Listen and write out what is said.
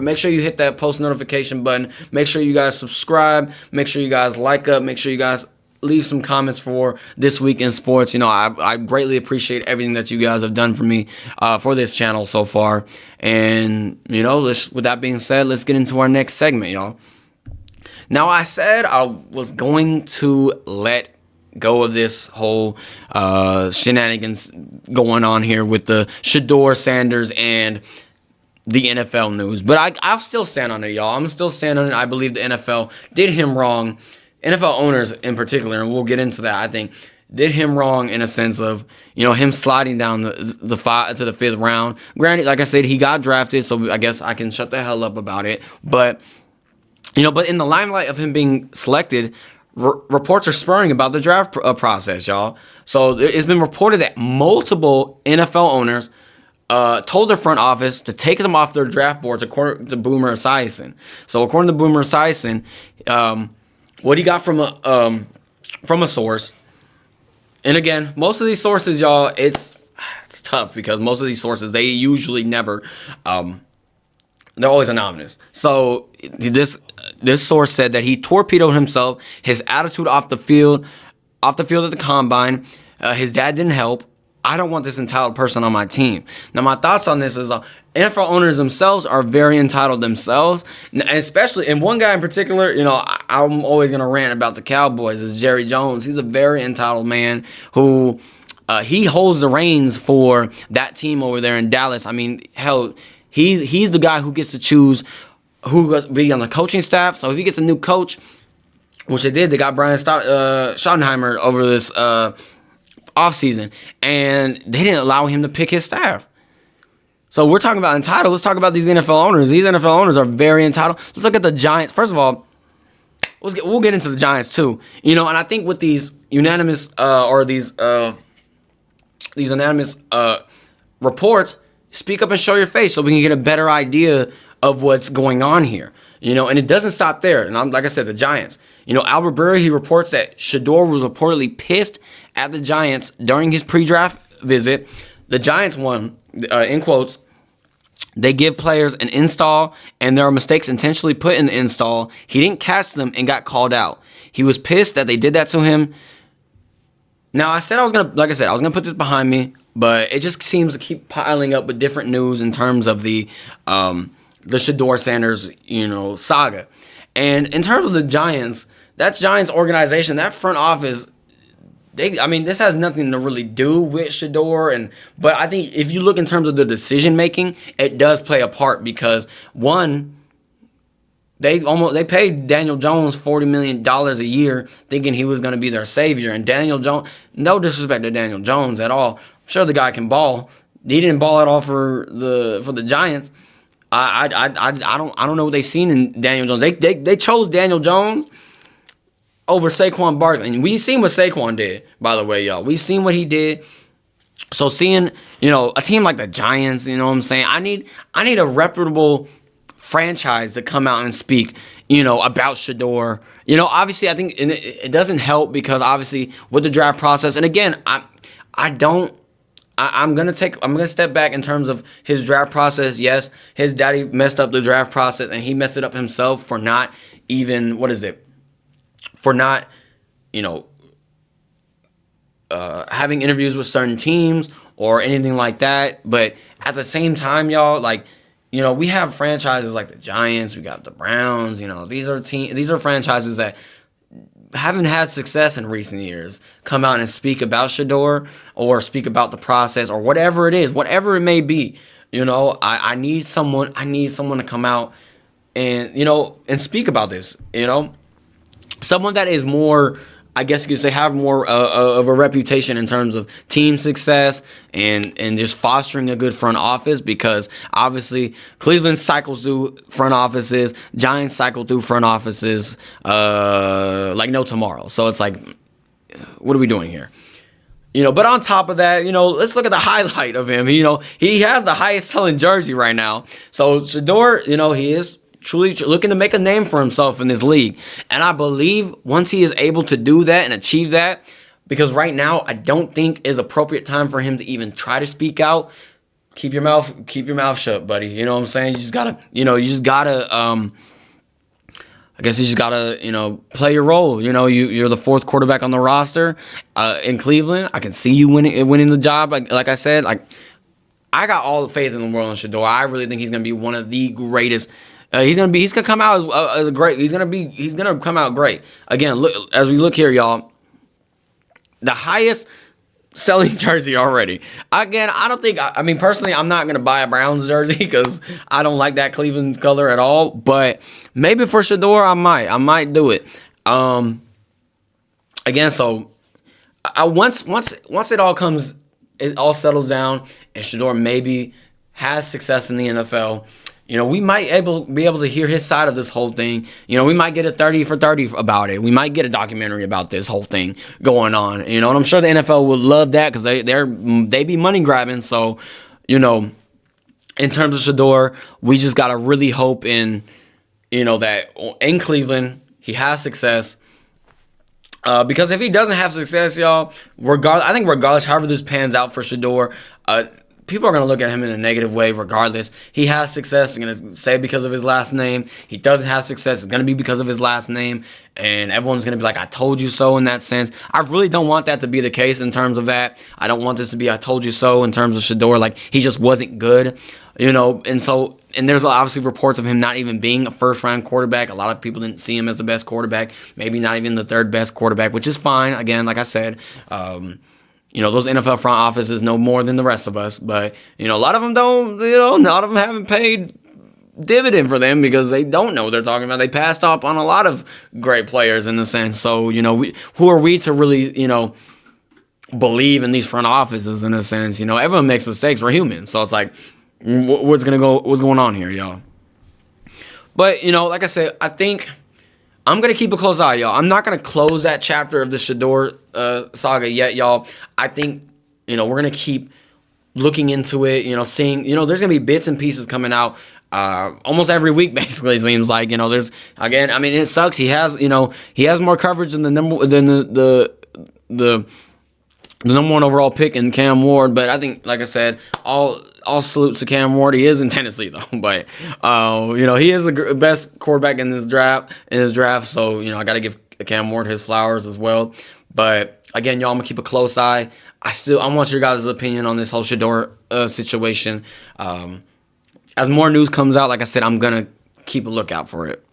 Make sure you hit that post notification button. Make sure you guys subscribe. Make sure you guys like up. Make sure you guys leave some comments for This Week in Sports. I greatly appreciate everything that you guys have done for me for this channel so far. And, with that being said, let's get into our next segment, y'all. Now, I said I was going to let go of this whole shenanigans going on here with the Sheduer, Sanders, and the NFL news. But I'll still stand on it, y'all. I'm still standing on it. I believe the NFL did him wrong. NFL owners in particular, and we'll get into that, I think, did him wrong in a sense of, him sliding down the five to the fifth round. Granted, like I said, he got drafted, so I guess I can shut the hell up about it. But, but in the limelight of him being selected, reports are spurring about the draft process, y'all. So it's been reported that multiple NFL owners told their front office to take them off their draft boards, according to Boomer Esiason. So according to Boomer Esiason, what he got from a source, and again, most of these sources, y'all, it's tough because most of these sources, they usually never, they're always anonymous. So this source said that he torpedoed himself, his attitude off the field at the combine. His dad didn't help. I don't want this entitled person on my team. Now, my thoughts on this is NFL owners themselves are very entitled themselves, and especially, and one guy in particular, I'm always going to rant about the Cowboys, is Jerry Jones. He's a very entitled man who he holds the reins for that team over there in Dallas. I mean, hell, he's the guy who gets to choose who goes to be on the coaching staff. So if he gets a new coach, which they did, they got Brian Schottenheimer over this offseason, and they didn't allow him to pick his staff. So we're talking about entitled. Let's talk about these NFL owners. These NFL owners are very entitled. Let's look at the Giants. First of all, we'll get into the Giants too. And I think with these unanimous reports, speak up and show your face so we can get a better idea of what's going on here. And it doesn't stop there. And like I said, the Giants. Albert Breer, he reports that Sheduer was reportedly pissed at the Giants during his pre-draft visit. The Giants won, in quotes, they give players an install, and there are mistakes intentionally put in the install. He didn't catch them and got called out. He was pissed that they did that to him. Now, I was going to put this behind me, but it just seems to keep piling up with different news in terms of the Sheduer Sanders, saga. And in terms of the Giants, that Giants organization, that front office, this has nothing to really do with Sheduer, but I think if you look in terms of the decision making, it does play a part because one, they paid Daniel Jones $40 million a year thinking he was going to be their savior, and Daniel Jones, no disrespect to Daniel Jones at all, I'm sure the guy can ball. He didn't ball at all for the Giants. I don't know what they seen in Daniel Jones. They chose Daniel Jones over Saquon Barkley. And we seen what Saquon did, by the way, y'all. We seen what he did. So seeing, a team like the Giants, what I'm saying? I need a reputable franchise to come out and speak, about Sheduer. Obviously I think it doesn't help because obviously with the draft process, and again, I'm gonna step back in terms of his draft process. Yes, his daddy messed up the draft process and he messed it up himself for not even, having interviews with certain teams or anything like that. But at the same time, y'all, we have franchises like the Giants, we got the Browns, these are franchises that haven't had success in recent years come out and speak about Sheduer or speak about the process or whatever it is, whatever it may be. I need someone to come out and, and speak about this, someone that is more, I guess you could say, have more of a reputation in terms of team success and just fostering a good front office, because obviously Cleveland cycles through front offices, Giants cycle through front offices like no tomorrow. So it's like, what are we doing here? But on top of that, let's look at the highlight of him. He has the highest selling jersey right now. So Sheduer, he is truly looking to make a name for himself in this league. And I believe once he is able to do that and achieve that, because right now I don't think is appropriate time for him to even try to speak out. keep your mouth shut, buddy. You know what I'm saying? I guess you just gotta, play your role. You're the fourth quarterback on the roster in Cleveland. I can see you winning the job. Like I said, I got all the faith in the world in Sheduer. I really think he's gonna be one of the greatest. He's gonna come out as a great. He's gonna come out great. Again, look as we look here, y'all. The highest selling jersey already. Again, I don't think. I mean, personally, I'm not gonna buy a Browns jersey because I don't like that Cleveland color at all. But maybe for Sheduer, I might do it. Again, so once it all settles down, and Sheduer maybe has success in the NFL. We might be able to hear his side of this whole thing. We might get a 30 for 30 about it. We might get a documentary about this whole thing going on. And I'm sure the NFL would love that because they be money grabbing. So, in terms of Sheduer, we just gotta really hope in, that in Cleveland he has success. Because if he doesn't have success, y'all, regardless, however this pans out for Sheduer, people are going to look at him in a negative way regardless. He has success, they're going to say because of his last name. He doesn't have success, it's going to be because of his last name. And everyone's going to be like, I told you so in that sense. I really don't want that to be the case in terms of that. I don't want this to be I told you so in terms of Sheduer. Like, he just wasn't good, and there's obviously reports of him not even being a first-round quarterback. A lot of people didn't see him as the best quarterback, maybe not even the third best quarterback, which is fine. Again, like I said, those NFL front offices know more than the rest of us, but, a lot of them don't, a lot of them haven't paid dividend for them because they don't know what they're talking about. They passed up on a lot of great players in a sense. So, who are we to really, believe in these front offices in a sense? Everyone makes mistakes. We're human. So it's like, what's going on here, y'all? But, like I said, I think I'm going to keep a close eye, y'all. I'm not going to close that chapter of the Sheduer saga yet, y'all. I think, we're going to keep looking into it, seeing, there's going to be bits and pieces coming out almost every week, basically, it seems like. There's, again, I mean, it sucks. He has more coverage than the number one overall pick in Cam Ward, but I think, like I said, all salutes to Cam Ward. He is in Tennessee though, but he is the best quarterback in his draft. So I got to give Cam Ward his flowers as well. But again, y'all, I'm gonna keep a close eye. I want your guys' opinion on this whole Sheduer situation. As more news comes out, like I said, I'm gonna keep a lookout for it.